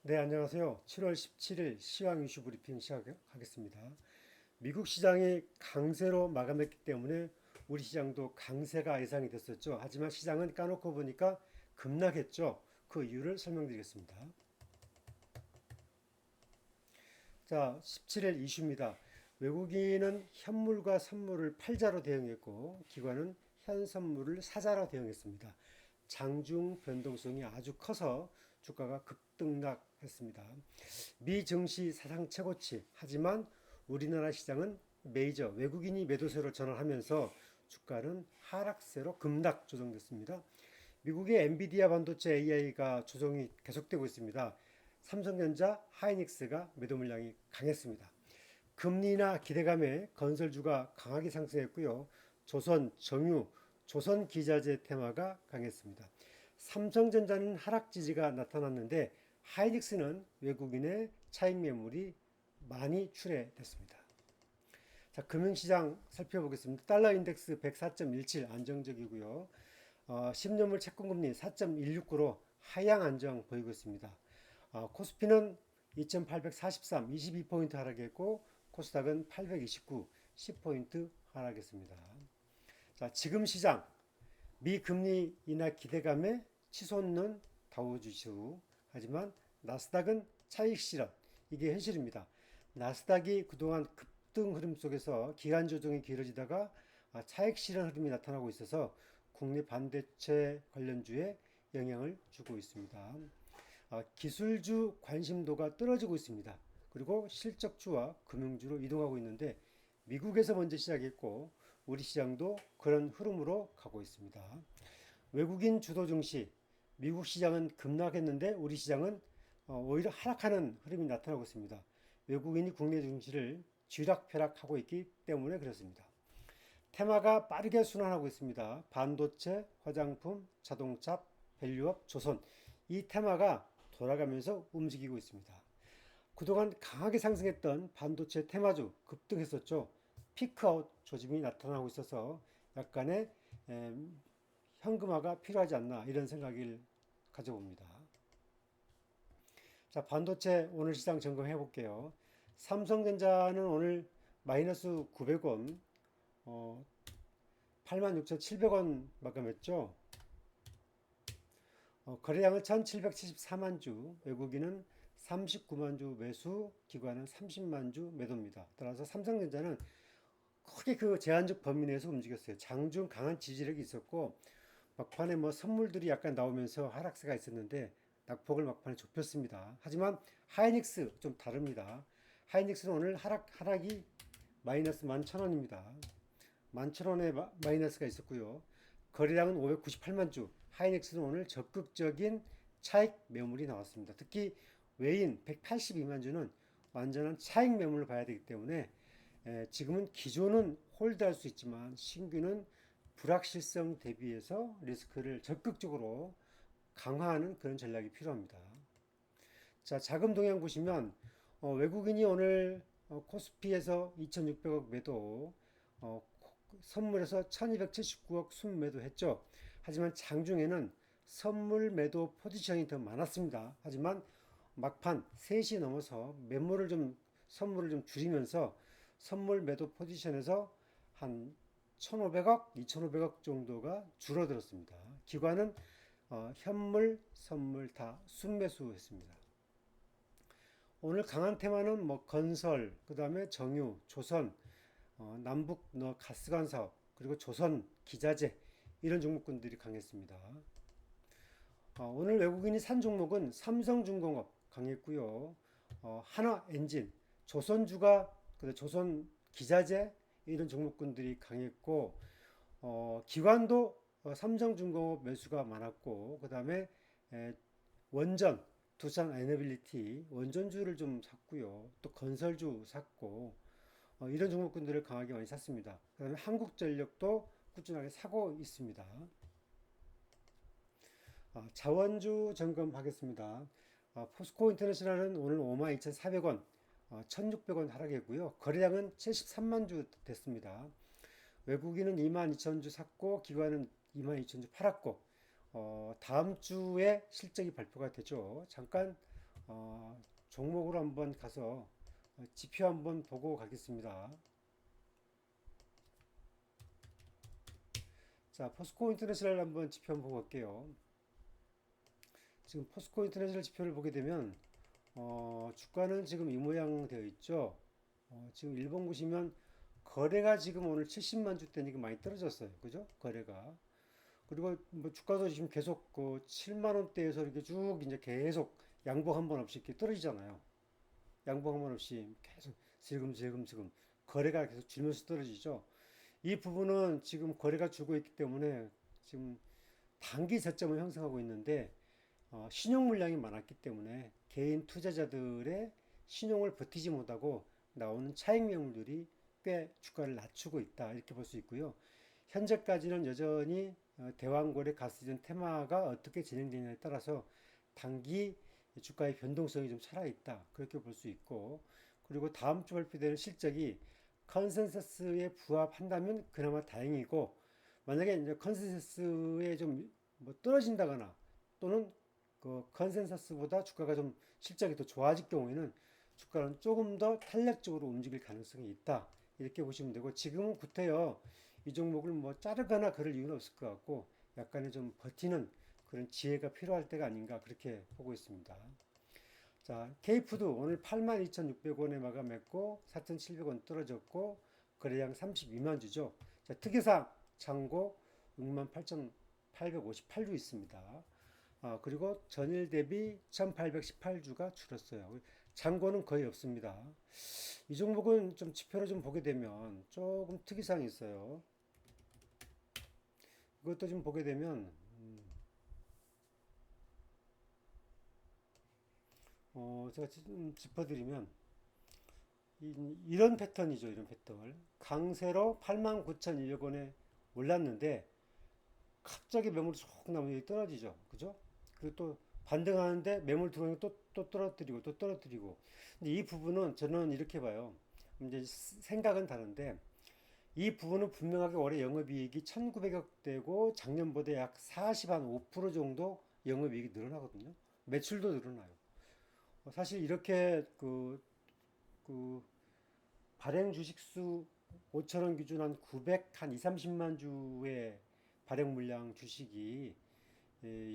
네, 안녕하세요. 7월 17일 시황 이슈 브리핑 시작하겠습니다. 미국 시장이 강세로 마감했기 때문에 우리 시장도 강세가 예상이 됐었죠. 하지만 시장은 까놓고 보니까 급락했죠. 그 이유를 설명드리겠습니다. 자, 17일 이슈입니다. 외국인은 현물과 선물을 팔자로 대응했고 기관은 현 선물을 사자로 대응했습니다. 장중 변동성이 아주 커서 주가가 급등락했습니다. 미 증시 사상 최고치. 하지만 우리나라 시장은 메이저 외국인이 매도세로 전환하면서 주가는 하락세로 급락 조정됐습니다. 미국의 엔비디아 반도체 AI가 조정이 계속되고 있습니다. 삼성전자, 하이닉스가 매도 물량이 강했습니다. 금리나 기대감에 건설주가 강하게 상승했고요. 조선, 정유, 조선 기자재 테마가 강했습니다. 삼성전자는 하락 지지가 나타났는데 하이닉스는 외국인의 차익 매물이 많이 출회됐습니다. 자, 금융시장 살펴보겠습니다. 달러 인덱스 104.17 안정적이고요. 10년물 채권금리 4.169로 하향 안정 보이고 있습니다. 코스피는 2843, 22포인트 하락했고 코스닥은 829, 10포인트 하락했습니다. 자, 지금 시장 미금리 인하 기대감에 치솟는 다우지수. 하지만 나스닥은 차익 실현. 이게 현실입니다. 나스닥이 그동안 급등 흐름 속에서 기간 조정이 길어지다가 차익 실현 흐름이 나타나고 있어서 국내 반도체 관련주에 영향을 주고 있습니다. 기술주 관심도가 떨어지고 있습니다. 그리고 실적주와 금융주로 이동하고 있는데 미국에서 먼저 시작했고 우리 시장도 그런 흐름으로 가고 있습니다. 외국인 주도 증시, 미국 시장은 급락했는데 우리 시장은 오히려 하락하는 흐름이 나타나고 있습니다. 외국인이 국내 증시를 쥐락펴락하고 있기 때문에 그렇습니다. 테마가 빠르게 순환하고 있습니다. 반도체, 화장품, 자동차, 밸류업, 조선. 이 테마가 돌아가면서 움직이고 있습니다. 그동안 강하게 상승했던 반도체 테마주 급등했었죠. 피크아웃 조짐이 나타나고 있어서 약간의 현금화가 필요하지 않나 이런 생각을 가져봅니다. 자, 반도체 오늘 시장 점검해 볼게요. 삼성전자는 오늘 마이너스 900원, 86,700원 마감했죠. 거래량은 1774만 주, 외국인은 39만 주 매수, 기관은 30만 주 매도입니다. 따라서 삼성전자는 크게 그 제한적 범위 내에서 움직였어요. 장중 강한 지지력이 있었고 막판에 뭐 선물들이 약간 나오면서 하락세가 있었는데 낙폭을 막판에 좁혔습니다. 하지만 하이닉스 좀 다릅니다. 하이닉스는 오늘 하락이 마이너스 11,000원입니다. 11,000원의 마이너스가 있었고요. 거래량은 598만 주. 하이닉스는 오늘 적극적인 차익 매물이 나왔습니다. 특히 외인 182만 주는 완전한 차익 매물을 봐야 되기 때문에 지금은 기존은 홀드할 수 있지만 신규는 불확실성 대비해서 리스크를 적극적으로 강화하는 그런 전략이 필요합니다. 자, 자금 동향 보시면 외국인이 오늘 코스피에서 2,600억 매도, 선물에서 1,279억 순매도 했죠. 하지만 장중에는 선물 매도 포지션이 더 많았습니다. 하지만 막판 3시 넘어서 매물을 좀 선물을 좀 줄이면서 선물 매도 포지션에서 한 1,500억, 2,500억 정도가 줄어들었습니다. 기관은 현물, 선물 다 순매수했습니다. 오늘 강한 테마는 뭐 건설, 그 다음에 정유, 조선, 남북 가스관 사업, 그리고 조선 기자재 이런 종목군들이 강했습니다. 오늘 외국인이 산 종목은 삼성중공업 강했고요. 하나엔진, 조선주가, 조선 기자재 이런 종목군들이 강했고 기관도 삼성중공업 매수가 많았고 그 다음에 원전, 두산 에너빌리티 원전주를 좀 샀고요. 또 건설주 샀고 이런 종목군들을 강하게 많이 샀습니다. 그 다음에 한국전력도 꾸준하게 사고 있습니다. 자원주 점검하겠습니다. 포스코 인터내셔널은 오늘 52,400원, 1,600원 하락했고요. 거래량은 73만 주 됐습니다. 외국인은 22,000주 샀고 기관은 22,000주 팔았고 다음 주에 실적이 발표가 되죠. 잠깐 종목으로 한번 가서 지표 한번 보고 가겠습니다. 자, 포스코 인터내셔널 한번 지표 한번 보고 갈게요. 지금 포스코 인터내셔널 지표를 보게 되면 주가는 지금 이 모양 되어 있죠. 지금 일봉 보시면 거래가 지금 오늘 70만 주대니까 많이 떨어졌어요. 그죠? 거래가. 그리고 뭐 주가도 지금 계속 그 7만 원대에서 이렇게 쭉 이제 계속 양봉 한 번 없이 이렇게 떨어지잖아요. 양봉 한 번 없이 계속 슬금슬금 거래가 계속 줄면서 떨어지죠. 이 부분은 지금 거래가 주고 있기 때문에 지금 단기 저점을 형성하고 있는데 신용 물량이 많았기 때문에 개인 투자자들의 신용을 버티지 못하고 나오는 차익 매물들이 꽤 주가를 낮추고 있다 이렇게 볼 수 있고요. 현재까지는 여전히 대왕거래 가스전 테마가 어떻게 진행되느냐에 따라서 단기 주가의 변동성이 좀 살아있다 그렇게 볼 수 있고, 그리고 다음 주 발표되는 실적이 컨센서스에 부합한다면 그나마 다행이고, 만약에 이제 컨센서스에 좀 뭐 떨어진다거나 또는 그 컨센서스보다 주가가 좀 실적이 더 좋아질 경우에는 주가는 조금 더 탄력적으로 움직일 가능성이 있다 이렇게 보시면 되고, 지금은 구태여 이 종목을 뭐 자르거나 그럴 이유는 없을 것 같고 약간의 좀 버티는 그런 지혜가 필요할 때가 아닌가 그렇게 보고 있습니다. 자, K푸드 오늘 82,600원에 마감했고 4,700원 떨어졌고 거래량 32만 주죠. 자, 특이사항 창고 68,858주 있습니다. 그리고 전일 대비 1,818주가 줄었어요. 잔고는 거의 없습니다. 이 종목은 좀 지표를 좀 보게 되면 조금 특이사항이 있어요. 이것도 좀 보게 되면 제가 짚어드리면 이런 패턴이죠. 이런 패턴. 강세로 89,100원에 올랐는데 갑자기 매물이 쏙 나오면 여기 떨어지죠. 그죠? 그리고 또 반등하는데 매물 들어오면 또 떨어뜨리고 또 떨어뜨리고. 근데 이 부분은 저는 이렇게 봐요. 이제 생각은 다른데 이 부분은 분명하게 올해 영업이익이 1,900억 되고 작년보다 약 45% 정도 영업이익이 늘어나거든요. 매출도 늘어나요. 사실 이렇게 그 발행 주식수 5천 원 기준 한 900, 한 2, 30만 주의 발행 물량 주식이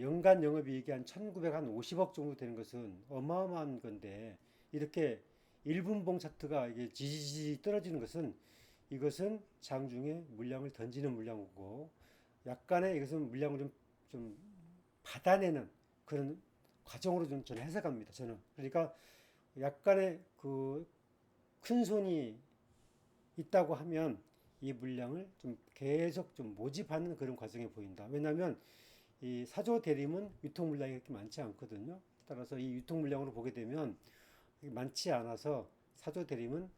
연간 영업이익이 한 1,950억 정도 되는 것은 어마어마한 건데, 이렇게 1분봉 차트가 이게 지지지 떨어지는 것은 이것은 장중에 물량을 던지는 물량이고 약간의 이것은 물량을 좀 받아내는 그런 과정으로 좀 저는 해석합니다. 저는 그러니까 약간의 그 큰 손이 있다고 하면 이 물량을 좀 계속 좀 모집하는 그런 과정이 보인다. 왜냐하면 이 사조 대림은 유통 물량이 그렇게 많지 않거든요. 따라서 이 유통 물량으로 보게 되면 많지 않아서 사조 대림은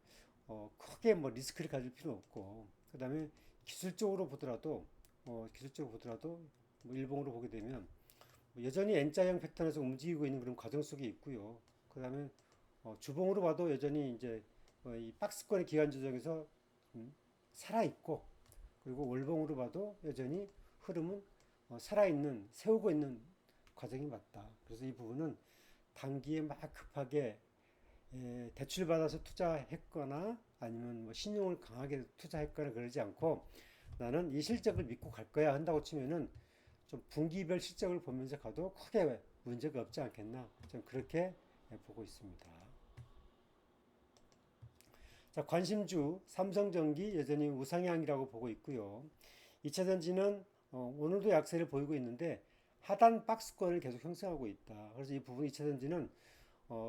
크게 뭐 리스크를 가질 필요는 없고, 그 다음에 기술적으로 보더라도 뭐 일봉으로 보게 되면 뭐 여전히 N자형 패턴에서 움직이고 있는 그런 과정 속에 있고요. 그 다음에 주봉으로 봐도 여전히 이제 이 박스권의 기간 조정에서 살아 있고, 그리고 월봉으로 봐도 여전히 흐름은 살아있는, 세우고 있는 과정이 맞다. 그래서 이 부분은 단기에 막 급하게 대출 받아서 투자했거나 아니면 뭐 신용을 강하게 투자했거나 그러지 않고 나는 이 실적을 믿고 갈 거야 한다고 치면은 좀 분기별 실적을 보면서 가도 크게 문제가 없지 않겠나, 좀 그렇게 보고 있습니다. 자, 관심주 삼성전기 여전히 우상향이라고 보고 있고요. 2차전지는 오늘도 약세를 보이고 있는데 하단 박스권을 계속 형성하고 있다. 그래서 이 부분 2차전지는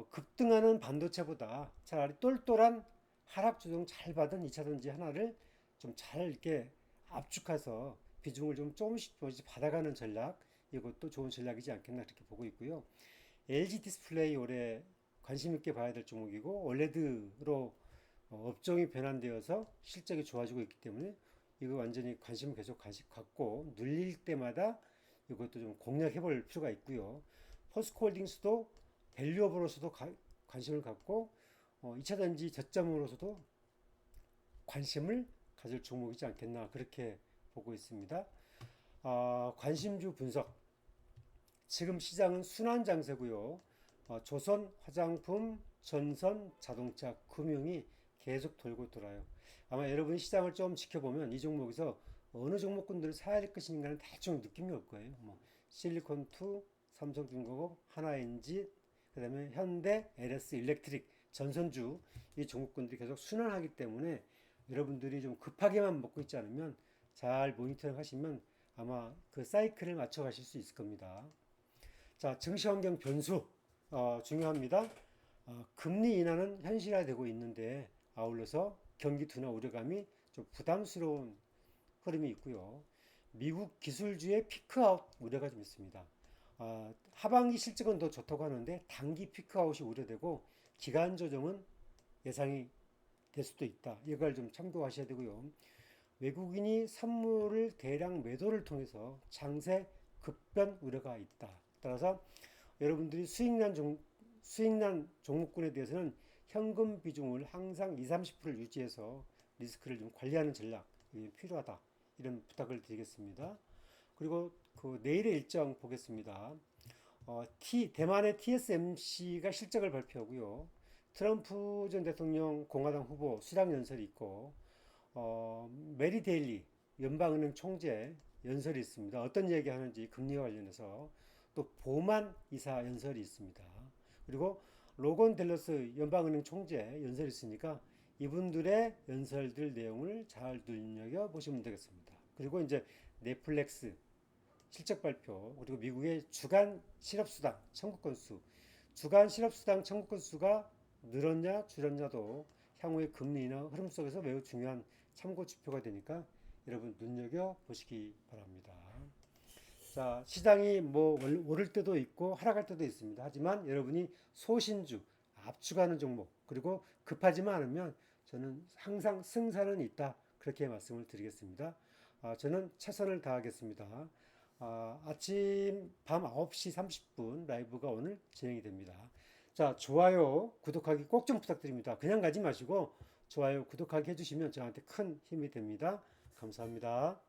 급등하는 반도체보다 차라리 똘똘한 하락 조정 잘 받은 2차전지 하나를 좀 잘 이렇게 압축해서 비중을 좀 조금씩 받아가는 전략, 이것도 좋은 전략이지 않겠나 그렇게 보고 있고요. LG 디스플레이 올해 관심 있게 봐야 될 종목이고 올레드로 업종이 변환되어서 실적이 좋아지고 있기 때문에 이거 완전히 관심을 계속 갖고 눌릴 때마다 이것도 좀 공략해 볼 필요가 있고요. 포스코홀딩스도 밸류업으로서도 관심을 갖고 2차전지 저점으로서도 관심을 가질 종목이지 않겠나 그렇게 보고 있습니다. 관심주 분석. 지금 시장은 순환 장세고요. 조선, 화장품, 전선, 자동차, 금융이 계속 돌고 돌아요. 아마 여러분이 시장을 좀 지켜보면 이 종목에서 어느 종목군들을 사야 할 것인가는 대충 느낌이 올 거예요. 뭐 실리콘투, 삼성중공업, 하나엔지, 그다음에 현대, LS 일렉트릭, 전선주 이 종목군들이 계속 순환하기 때문에 여러분들이 좀 급하게만 먹고 있지 않으면 잘 모니터링 하시면 아마 그 사이클을 맞춰 가실 수 있을 겁니다. 자, 증시 환경 변수 중요합니다. 금리 인하는 현실화되고 있는데 아울러서 경기 둔화 우려감이 좀 부담스러운 흐름이 있고요. 미국 기술주의 피크아웃 우려가 좀 있습니다. 하반기 실적은 더 좋다고 하는데 단기 피크아웃이 우려되고 기간 조정은 예상이 될 수도 있다. 이걸 좀 참고하셔야 되고요. 외국인이 선물을 대량 매도를 통해서 장세 급변 우려가 있다. 따라서 여러분들이 수익난 종목군에 대해서는 현금 비중을 항상 2, 30%를 유지해서 리스크를 좀 관리하는 전략이 필요하다. 이런 부탁을 드리겠습니다. 그리고 그 내일의 일정 보겠습니다. 대만의 TSMC가 실적을 발표하고요. 트럼프 전 대통령 공화당 후보 수락 연설이 있고, 메리 데일리 연방은행 총재 연설이 있습니다. 어떤 얘기 하는지 금리와 관련해서 또 보만 이사 연설이 있습니다. 그리고 로건 델러스 연방은행 총재 연설이 있으니까 이분들의 연설들 내용을 잘 눈여겨 보시면 되겠습니다. 그리고 이제 넷플릭스 실적 발표, 그리고 미국의 주간 실업수당 청구 건수, 주간 실업수당 청구 건수가 늘었냐 줄었냐도 향후의 금리 인하 흐름 속에서 매우 중요한 참고 지표가 되니까 여러분 눈여겨 보시기 바랍니다. 자, 시장이 뭐 오를 때도 있고 하락할 때도 있습니다. 하지만 여러분이 소신주, 압축하는 종목, 그리고 급하지만 않으면 저는 항상 승산은 있다. 그렇게 말씀을 드리겠습니다. 저는 최선을 다하겠습니다. 아침 밤 9시 30분 라이브가 오늘 진행이 됩니다. 자, 좋아요, 구독하기 꼭 좀 부탁드립니다. 그냥 가지 마시고 좋아요, 구독하기 해주시면 저한테 큰 힘이 됩니다. 감사합니다.